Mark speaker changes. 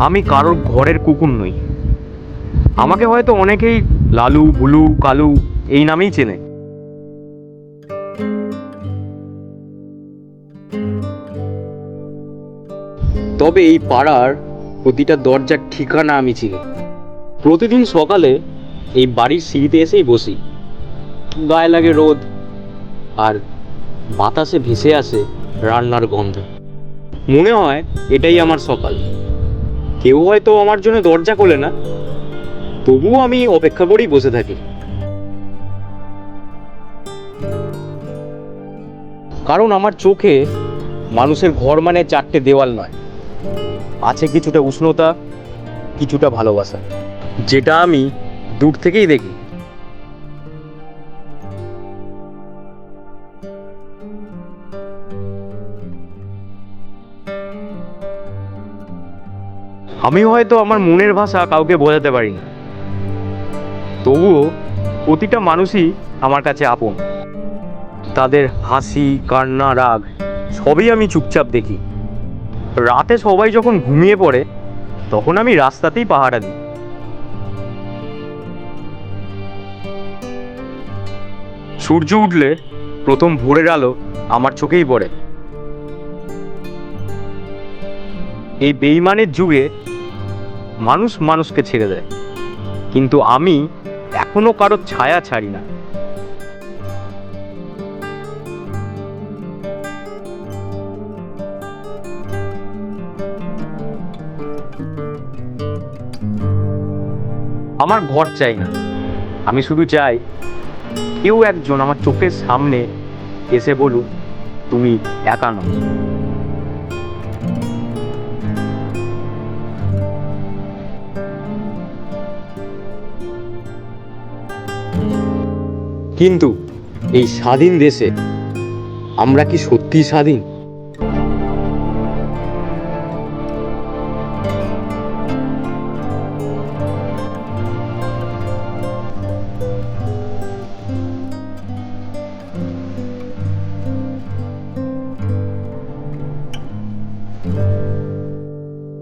Speaker 1: আমি কারোর ঘরের কুকুর নই। আমাকে হয়তো অনেকেই লালু, ভুলু, কালু এই নামেই চেনে। তবে এই পাড়ার প্রতিটা দরজার ঠিকানা আমি চিনি। প্রতিদিন সকালে এই বাড়ির সিঁড়িতে এসেই বসি। গায়ে লাগে রোদ, আর বাতাসে ভেসে আসে রান্নার গন্ধ। মনে হয় এটাই আমার সকাল। কেউ হয়তো আমার জন্য দরজা খোলে না, তবুও আমি অপেক্ষা করেই বসে থাকি। কারণ আমার চোখে মানুষের ঘর মানে চারটে দেওয়াল নয়, আছে কিছুটা উষ্ণতা, কিছুটা ভালোবাসা, যেটা আমি দূর থেকেই দেখি। আমি হয়তো আমার মনের ভাষা কাউকে বোঝাতে পারি না, তবুও প্রতিটা মানুষই আমার কাছে আপন। তাদের হাসি, কান্না, রাগ সবই আমি চুপচাপ দেখি। রাতে সবাই যখন ঘুমিয়ে পড়ে তখন আমি রাস্তাতেই পাহারা দিই। সূর্য উঠলে প্রথম ভোরের আলো আমার চোখেই পড়ে। এই বেইমানের যুগে মানুষ মানুষকে ছেড়ে দেয়, কিন্তু আমি এখনো কারো ছায়া ছাড়ি না। আমার ঘর চাই না, আমি শুধু চাই কেউ একজন আমার চোখের সামনে এসে বলুক, তুমি একা নও। কিন্তু এই স্বাধীন দেশে আমরা কি সত্যি স্বাধীন?